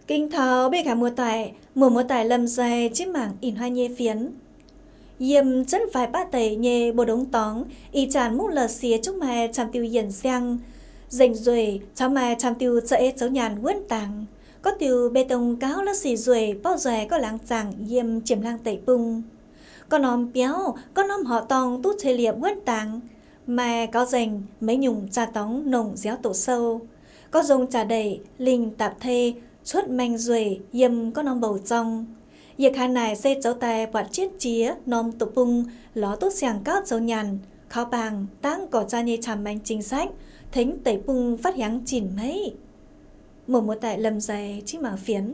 Kinh tháo bê cả mùa tải lầm dài chiếc mảng in hoa nhê phiến. Yếm chân phải ba tẩy nhê bồ đống tóng, y chán múc lờ xía chúc mà chăm tiêu hiển sang. Dành rồi, cháu mà chăm tiêu dễ cháu nhàn quên tàng. Có tiêu bê tông cáo lỡ xì rồi, bao giờ có láng chàng yếm chiếm lang tẩy bung. Con nóm béo, con nóm họ tòng tút chê liệp quên tàng. Mà có dành mấy nhùng trà tóng nồng déo tổ sâu. Có dùng trà đầy, linh tạp thê, suốt manh ruồi, yếm có nóm bầu trong. Việc hai này xây cháu tài bọt chiết chía, nóm tổ bung, ló tốt xàng cát dấu nhàn, khó bàng, tăng cỏ cha nhê chàm bánh chính sách, thính tẩy bung phát hiáng chỉn mấy. Mùa tại lầm dày chiếc mảng phiến.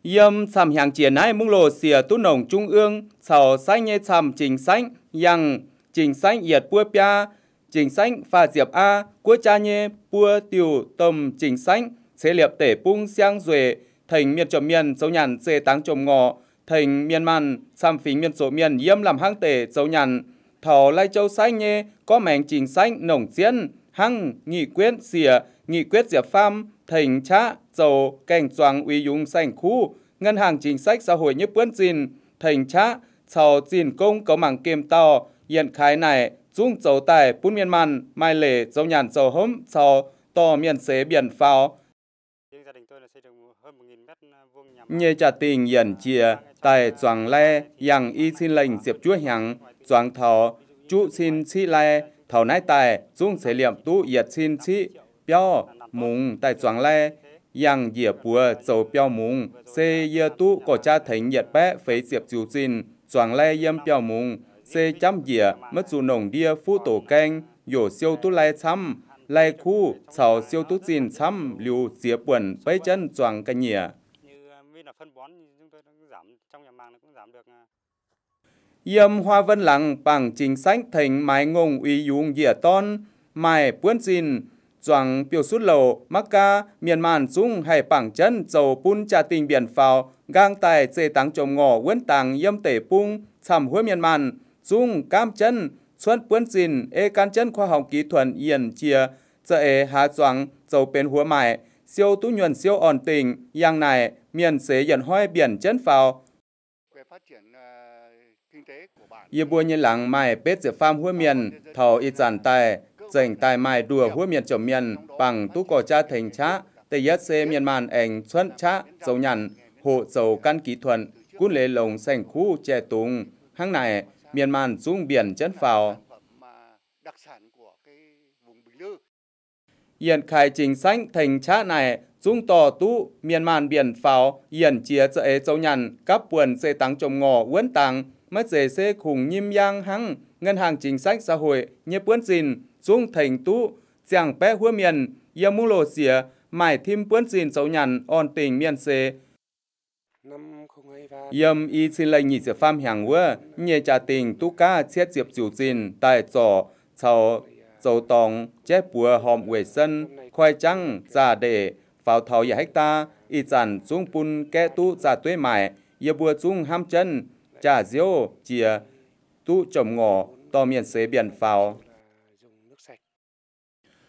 Yếm chàm hiáng chỉa nái mung lộ xìa tú nồng trung ương, sau sách nhê chàm chính sách, yang chính sách yết bua pia, chính sách pha diệp a, của cha nhê bua tiểu tầm chính sách, sẽ liệp tể bung xiang duệ, thành miền trộm miền dấu nhàn xê táng trộm ngọ, thành miền màn xăm phính miền số miền yếm làm hang tể dấu nhàn, thảo lai châu sách nhê có mảnh chính sách nồng diễn, hăng nghị quyết xìa, nghị quyết diệp pham, thành trá dấu cảnh choáng uy dung sành khu, ngân hàng chính sách xã hội nhất bướn dìn, thành trá sau dìn công có mảng kiềm tàu, hiện khai này dung dấu tài bún miền màn, mai lệ dấu nhàn dấu hấm sau to miền xế biển pháo. Nhê trả tình hiển chia, tại choáng le, yang y xin lệnh diệp chúa hiáng, choáng thảo, chú xin chi le, thảo nái tài, dung sẽ liệm tú yết xin chi, béo, mùng, tại choáng le, yang dìa bùa, dấu béo mùng, xê yê tú có cha thánh yết bé, phế diệp chú xin, choáng le yếm béo mùng, xê chăm dìa, mất dù nồng đia phu tổ canh, yổ siêu tú lai chăm, lai khu, sau siêu tú xin chăm, liu dìa buồn, bấy chân choáng cả nhìa. Yếm hoa vân lăng bằng chính sách thành mái ngông uy dung dịa ton, mài bướn xin, choáng biểu sút lầu, mắc ca, miền màn dung hay bằng chân dầu bún trà tình biển phào, gang tài dê tăng trồng ngỏ quên tàng yếm tể bung, chăm huế miền màn, dung cam chân, xuân bướn xin, ê can chân khoa học kỹ thuật yển chia, giờ ê hạ choáng dầu bên húa mải, siêu tú nhuận siêu ổn tình, yang này, miền xế yển hoài biển chân phào. Yê bùa như lắng mai bết diệp pham hua miền, thảo y giản tài, dành tài mai đùa hua miền trộm miền, bằng tú cổ cha thành trá, tây yết xê miền màn ảnh xuân trá, dấu nhằn, hộ dấu căn kỹ thuận, cún lê lồng xanh khu che tung, hăng này, miền màn dung biển chân phào. Yển khai chính sách thành trá này, dung tỏ tú, miền màn biển pháo, yển chia dỡ ế dấu nhằn, các buồn xê tăng trộm ngỏ uốn tăng, mất dễ xê khủng nhim yang hăng, ngân hàng chính sách xã hội, nhếp bướn dìn, dung thành tú, giảng bé hua miền, yếm mũ lộ xỉa, mải thêm bướn dìn dấu nhằn, ổn tình miền xê. Yếm y xin lệnh nhị diệp pham hiàng hua, nhê trả tình tú ca chết diệp dụ dìn, tại trò, chào, dấu tòng, chép bùa hòm uể sân, khoai trăng, giả để, pháo thảo giả hecta, y dàn dung bún kẽ tú giả tuế mải, yếm bùa dung ham chân, trả diêu, chìa, tú trồng ngỏ, to miền xế biển pháo.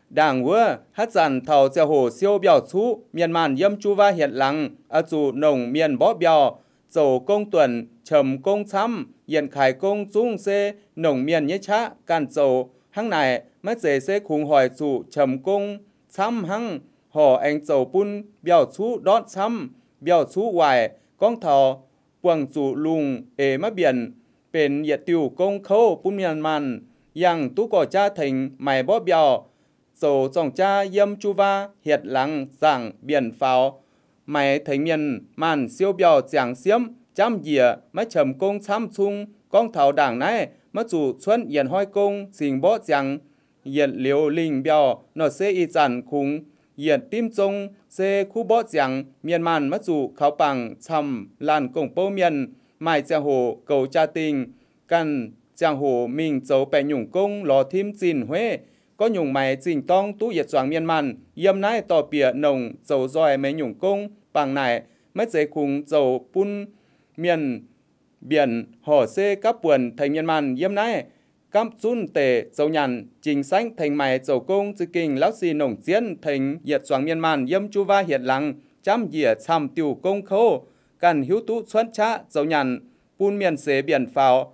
Đảng hứa, hát giản thảo gieo hồ siêu biểu chú, miền màn yếm chú va hiện lăng, dù nồng miền bó biểu, dầu công tuần, trầm công chăm, hiện khải công dung xê, nồng miền nhé chá, càn dầu, hăng này, mất dễ xê khung hỏi dù trầm công, chăm hăng, hò anh dầu bún, biểu chú đón chăm, biểu chú hoài, con thảo, quảng chủ lùng, ế má biển, bên nhiệt tiêu công khâu bún miền màn, yang tú cổ cha thành mày bó biểu, dầu dòng cha yếm chu va, hiệt lăng, giảng, biển pháo, mày thành miền màn siêu biểu giảng xiêm, chăm dìa, má trầm công chăm chung, con thảo đảng này, má chủ xuân yển hoi công, xình bó giảng, yển liều linh biểu, nó xê y giản khung, yển tim trông, xê khu bó giảng, miền màn má chủ kháo bằng, chăm, làn cổng bô miền, mài giang hồ, cầu cha tình, căn giang hồ mình dấu bè nhung công, lò thêm dìn huế, có nhung mày dình tông tú yết doang miền màn, yếm nái tỏ bìa nồng, dấu dòi mấy nhung công, bằng này, mất dây khung dấu bún miền biển, hò xê các buồn thành miền màn yếm nái, cam chun tề dấu nhàn, chính sách thành mày dấu công dư kinh lão xì nồng diễn thành yết doang miền màn yếm chu va hiện lăng, chăm dìa chăm tiêu công khâu cần hiếu tú xuân cha dấu nhằn bún miền xế biển pháo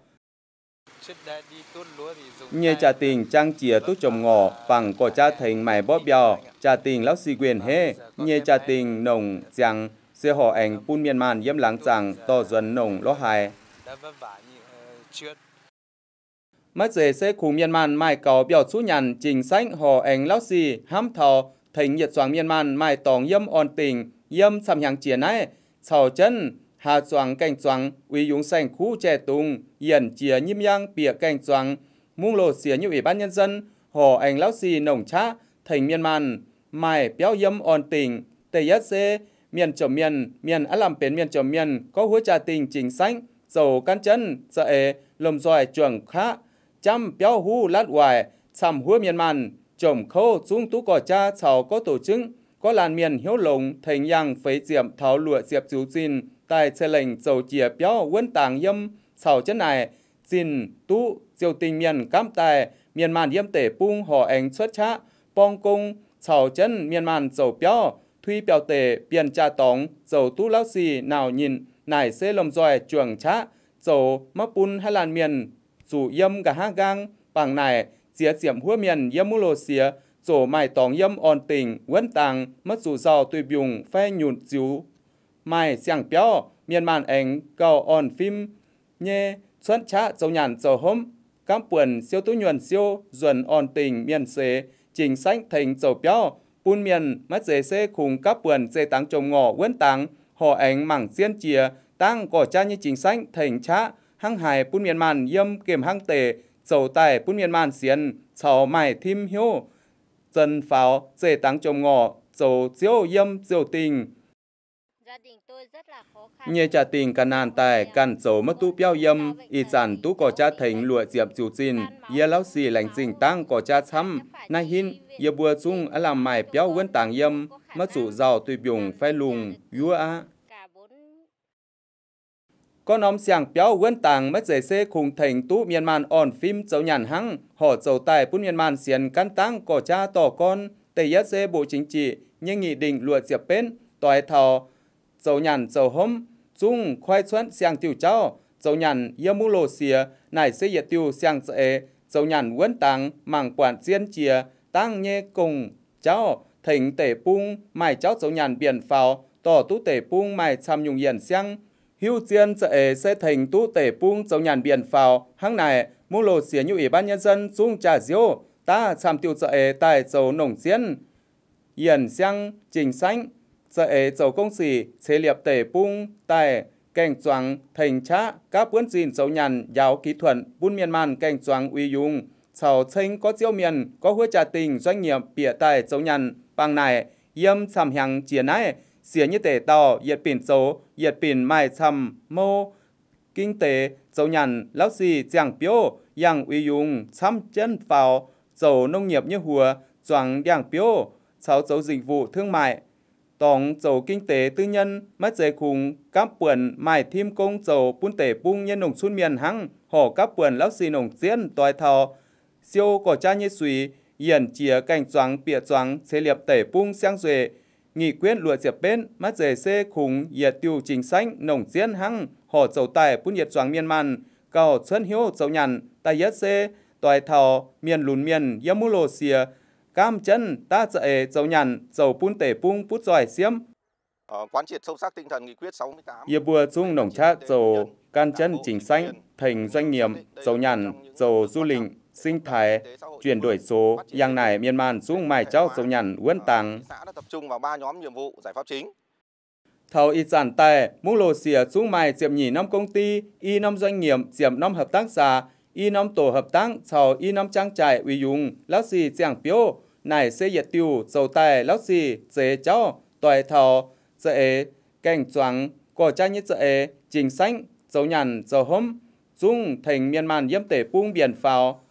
nhê trà tình trang chìa tú trồng ngò bằng có cha thành mày bóp bèo trà tình lão si quyền hê nhê trà tình nồng giang xe họ ảnh bún miền màn yếm láng rằng to dần nồng ló hài mất dễ sẽ cùng miền màn mai cầu biểu chú nhằn trình sách họ ảnh lão si hám thọ thành nhiệt soàng miền màn mai tòng yếm on tình yếm xăm hàng chìa này chào chân hà choàng cảnh choàng uy dũng sành khu trẻ tung yển chìa nhím yang bìa cảnh choàng mung lộ xìa như ủy ban nhân dân họ ảnh lão si nồng chá thành miền màn mai béo yếm on tình tây nhất xe miền chồng miền á làm bến miền chồng miền có hứa trà tình chính sách dầu căn chân dễ lồng giỏi chuẩn khá chăm béo hu lát hoài chăm hứa miền màn chồng khâu chúng tú cỏ cha chào có tổ chức có làn miền hiếu lồng thành yang phấy diệm tháo lụa diệp chú xin tại xe lệnh dầu chìa béo quân tàng yâm chào chân này xin tú diệu tình miền cam tài miền màn yâm tể bung họ ảnh xuất chá bong cung chào chân miền màn dầu béo thuy béo tể biển trà tóng dầu tú lão xì nào nhìn nải xê lồng giỏi chuồng chá dầu mắc bún hay làn miền dù yâm cả ha gang bằng này xía diệm hứa miền yâm mũ lô xía dỗ mai tòng yâm on tình quân tàng mất dù giàu tùy biùng phê nhụn chiếu mai xiang béo miền màn ảnh cầu on phim nhê xuân chá dầu nhàn dầu hôm cam buồn siêu tú nhuần siêu duẩn on tình miền xế trình sách thành dầu béo bún miền mất dễ xê khung cáp buồn dê tăng trồng ngõ quân tàng họ ảnh mảng xiên chìa tăng cỏ cha như chính sách thành chá hăng hải bún miền màn yâm kiểm hăng tề dầu tài bún miền màn xiên chào mải thim hiếu dân pháo dê tăng trồng ngõ dầu diêu yâm diêu tình nhê trà tình cả nàn tài càn dầu mất tú béo yâm y sản tú cỏ cha thành lụa diệp chủ xin yê lão xì lành dình tăng cỏ cha chăm nai hin yê bùa chung á làm mải béo quân tàng yâm mất dụ giàu tùy biùng phai lùng yúa á có nóm xiang béo quân tàng mất dễ xê khung thành tú miền màn on phim dấu nhàn hăng họ dấu tài bún miền màn xiên căn tăng cỏ cha tỏ con tây nhất xê bộ chính trị nhưng nghị định lụa diệp bên tỏi thảo dấu nhàn dấu hôm chung khoai xuân xiang tiêu cháu dấu nhàn yếm mũ lô xìa nải xê yết tiêu xiang dễ dấu nhàn quân tàng mảng quản xiên chìa tăng nhê cùng cháu thành tể bung mài cháu dấu nhàn biển pháo tỏ tú tể bung mài chăm nhung yển xiang hưu chiên sẽ thành tú tể bung dấu nhàn biển pháo hăng này mũ lô xìa như ủy ban nhân dân chung trà diêu ta chăm tiêu tại dấu nồng xiên yển xiang trình xanh dấu công sĩ chế liệp tể bung tại cảnh choáng thành chá các bướn dìn dấu nhàn giáo kỹ thuật bún miền màn cảnh choáng uy dung chào tranh có diêu miền có hứa trà tình doanh nghiệp bịa tài dấu nhàn bằng này yếm chăm hàng chia này xỉa như tể tàu yết pin dấu yết pin mai chăm mô kinh tế dấu nhàn lão xì giang biếu yang uy dung chăm chân vào dấu nông nghiệp như hùa choáng giang biếu chào dấu dịch vụ thương mại tổng dầu kinh tế tư nhân mất dễ khung các buồn mài thêm công dầu bún tể bung nhân nồng xuân miền hăng họ các buồn lão xì nồng diễn tòi thọ siêu cỏ cha như suy yển chìa cảnh choáng bịa choáng chế liệp tể bung sang duệ nghị quyết lụa diệp bên mất dễ xê khung yết tiêu chính sách nồng diễn hăng họ dầu tài bún yết choáng miền màn cầu xuân hiếu dầu nhàn tài yết xê tòi thọ miền lùn miền yếm mũ lô xìa cam chân ta dầu nhàn dầu bún tể bung bút giỏi xiêm quán triệt sâu sắc tinh thần nghị quyết 68 yê bùa chung nồng chát dầu can chân chính sách thành doanh nghiệp dầu nhàn dầu du lịch sinh thái chuyển đổi số yang này miền màn chung mài cháu dầu nhàn quân tàng xã đã tập trung vào 3 nhóm nhiệm vụ giải pháp chính thầu y sản tài mũ lô xìa chung mài diệm nhì 5 công ty y 5 doanh nghiệp diệm 5 hợp tác xã y 5 tổ hợp tác chào y 5 trang trại uy dung lão xì giang biếu này sẽ yết tiêu dầu tài lão xì chế cháu tòi thầu dễ cảnh choáng cỏ cha như dễ chính sách dấu nhàn dấu hôm chung thành miền màn yếm tể bung biển pháo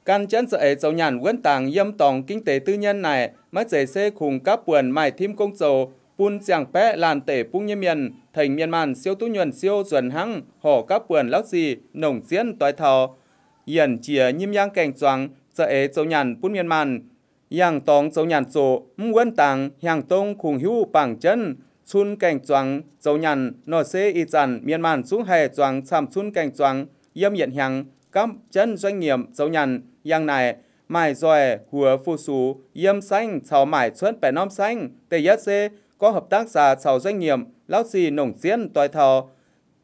căn chân dễ dấu nhàn quân tàng yếm tổng kinh tế tư nhân này mất dễ xê khung các buồn mài thêm công dầu bún giang pé làn tể bung như miền thành miền màn siêu tú nhuần siêu duẩn hăng họ các buồn lão xì nồng diễn tòi thầu yển chìa nhim yang cảnh choáng dễ dấu nhàn bún miền màn yang tong dấu nhàn sổ quân tàng yang tông khung hữu bằng chân chun cảnh choáng dấu nhằn nọ xê y chăn miền man xuống hè choáng chăm chun cảnh choáng yếm hiện hàng cắm chân doanh nghiệp dấu nhằn yang này mải rồi hùa phu sú yếm xanh chào mải xuân bẻ nom xanh tây nhất xê có hợp tác xã chào doanh nghiệp lão xì nông diễn tòi thầu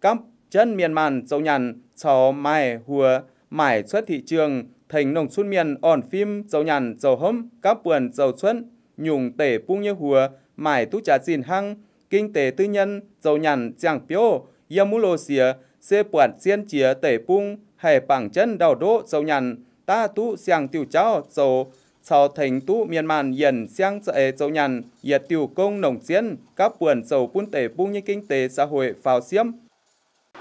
cắm chân miền man dấu nhằn chào mải hùa mải xuất thị trường thành nông xuân miền ổn phim dấu nhằn dấu hóm các vườn dấu xuân nhung tể pung như hùa mải tú trà xin hăng kinh tế tư nhân dấu nhằn giang piô yếm mũ lô xìa xê quản xiên chía tể pung hay bằng chân đầu đỗ dấu nhằn ta tú xiang tiểu cháu dấu sau thành tú miền man dần xiang dạy dấu nhằn yết tiểu công nông diễn các vườn dấu pun tể pung như kinh tế xã hội phào xiêm.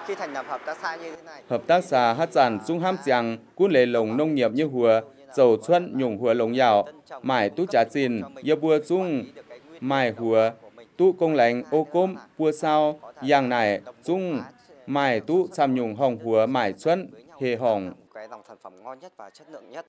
Khi thành lập hợp tác xã như thế này, hợp tác xã hát giản dung ham giang cuốn lề lồng nông nghiệp như hùa dầu xuân nhung hùa lồng yào mải tú trà xin yê bùa dung mải hùa tú công lãnh ô cốm bùa sao yang này dung mải tú xăm nhung hồng hùa mải xuân hề hồng cái dòng sản phẩm ngon nhất và chất lượng nhất.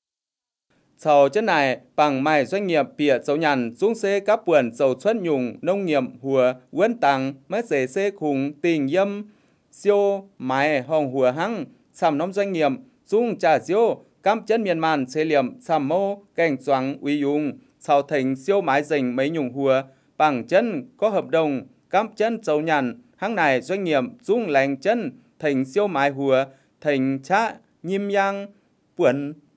sau chất này bằng mải doanh nghiệp bịa dấu nhằn dung xê các vườn dầu xuân nhung nông nghiệp hùa quấn tăng mất dễ xê khủng tình yâm siêu mái hồng hùa hăng sắm nông doanh nghiệp dung trà siêu cam chân miền man xê liệm sắm mô cảnh choáng uy dùng sau thành siêu mái dành mấy nhung hùa bằng chân có hợp đồng cam chân dấu nhằn hăng này doanh nghiệp dung lành chân thành siêu mái hùa thành cha nhim yang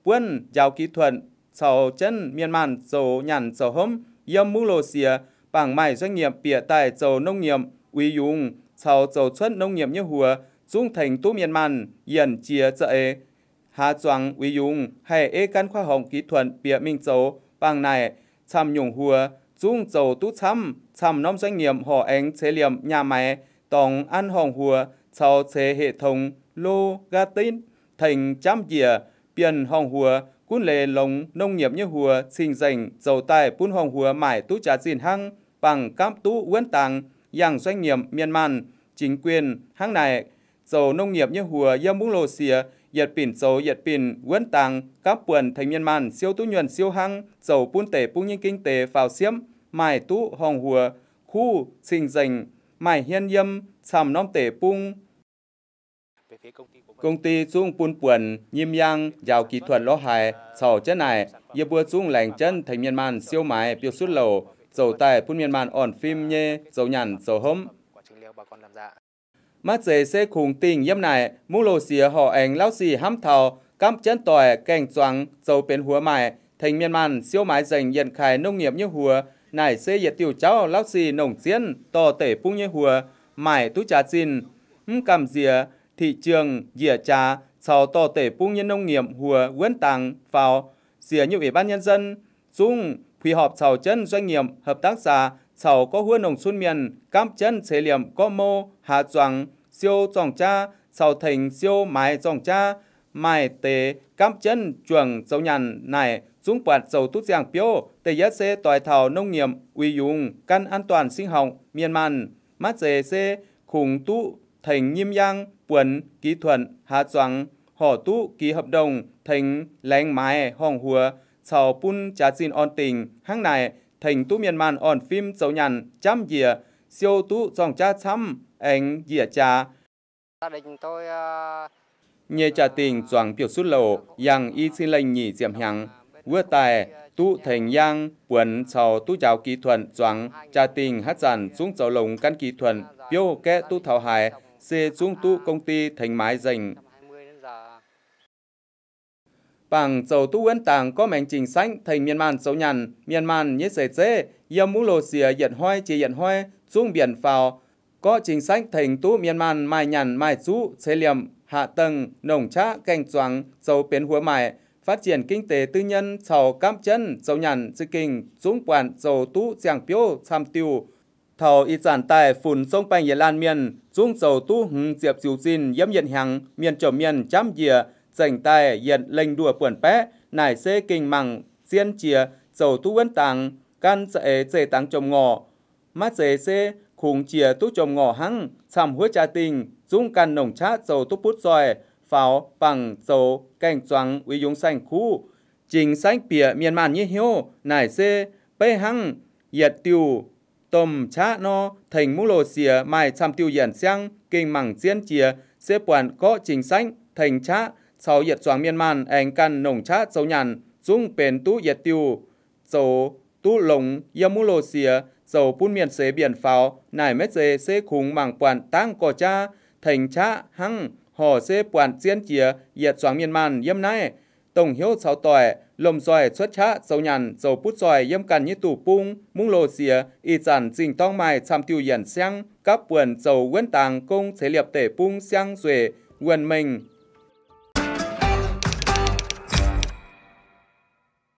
buôn giáo kỹ thuật sau chân miền man dấu nhằn dấu hóm yếm mũ lô xìa bằng mái doanh nghiệp bịa tại dấu nông nghiệp uy dùng sau dầu xuất nông nghiệp như hùa dung thành tú miền man yển chia dạy hạ choáng uy dùng hay ê căn khoa học kỹ thuật bịa minh dấu bằng này chăm nhung hùa dung dầu tú chăm nông doanh nghiệp họ anh chế liệm nhà máy tổng ăn hồng hùa sau chế hệ thống lô ga tin thành trăm dìa biển hồng hùa cuốn lề lồng nông nghiệp như hùa sinh dành dầu tài pun hồng hùa mải tú trà xin hăng bằng cam tú uốn tàng yang doanh nghiệp miền man chính quyền hang này dầu nông nghiệp như hùa yếm mũ lô xìa yết pin dầu yết pin uốn tàng các vườn thành miền man siêu tú nhuần siêu hăng dầu pun tể pung những kinh tế phào xiêm mải tú hồng hùa khu sinh dành mải hiên yếm sắm nông tể pung công ty dung pun puẩn nhim yang giáo kỹ thuật lỗ hài sau chất này yếm bùa dung lành chân thành miền man siêu mái biểu xuất lầu dầu tài pun miền man ổn phim nhê dầu nhằn dầu hóm mắt dễ sẽ khủng tình yếm này mũ lô xìa họ ảnh lão xì hăm thảo cắm chân tỏi cảnh choáng dầu bên hùa mải thành miền man siêu mái dành nhận khai nông nghiệp như hùa nải xê yết tiểu cháu lão xì nông diễn to tể pung như hùa mải tú trà xin cầm dìa thị trường dìa trà sau to tể pung như nông nghiệp hùa quấn tàng vào dìa như ủy ban nhân dân dung quy họp sau chân doanh nghiệp hợp tác xã sau có hua nông xuân miền cam chân chế liệm có mô hạ choáng siêu dòng cha sau thành siêu mái dòng cha mái tế cam chân chuồng dấu nhằn này dung quạt dầu tút giang piô tây nhất xê tòi thảo nông nghiệp uy dùng căn an toàn sinh học miền man mắt dễ xê khủng tú thành nhim yang buồn kỹ thuật hạ choáng họ tú ký hợp đồng thành lánh mái hồng hùa sau pun trà xin on tình hang này thành tú miền man on phim dấu nhằn trăm dìa siêu tú dòng cha chăm anh dìa trà Gia đình tôi nhê trà tình choáng biểu xuất lầu yang y xin lệnh nhị diệm hàng vua tài tú thành yang buồn sau tú giáo kỹ thuật choáng trà tình hát giản xuống dầu lồng căn kỹ thuật biểu kẽ tú thảo hải xê xuống tú công ty thành mái dành bằng dầu tú uốn tàng có mảnh trình xanh thành miền man dấu nhằn miền man nhết dễ dễ yếm mũ lô xìa yện hoai chỉ yện hoai xuống biển phào có chính sách thành tú miền man mai nhằn mai chú chế liệm hạ tầng nông trá cảnh choáng dầu biến húa mải phát triển kinh tế tư nhân sau cam chân dầu nhằn dư kinh xuống quản dầu tú giang piô tham tiêu thầu y giản tài phun sông bành yết lan miền xuống dầu tú hứng diệp diều xin yếm yện hàng miền trở miền trăm dìa dành tài yện lệnh đùa buồn pé nải xê kinh mằng xiên chìa dầu tú uốn tàng căn dễ tàng trồng ngò mắt dễ xê khủng chìa tú trồng ngò hăng sắm húa trà tình dung căn nồng chát dầu tú bút rồi pháo bằng dầu cảnh choáng uy dùng xanh khu chính sách bìa miền man như hiếu nải xê bê hăng yết tiêu tôm chá no thành mũ lô xìa mai chăm tiêu diễn sang kinh mảng chiến chia xếp quản có chính sách thành chá sau yết xoáng miên man anh căn nồng chá dấu nhàn dung bền tú yết tiêu dấu tú lồng yếm mũ lô xìa dấu phun miền xế biển pháo nải mét dê xế khung mảng quản tăng cò cha thành chá hăng hò xế quản chiến chia yết xoáng miên man yếm nái tổng hiếu sáu tỏi lồng xoài xuất chá dấu nhàn dấu bút xoài yếm căn như tủ pung mung lô xìa y chản dình tông mai chăm tiêu diễn sang các buồn dấu quên tàng công chế liệp tể pung sang xuề quần mình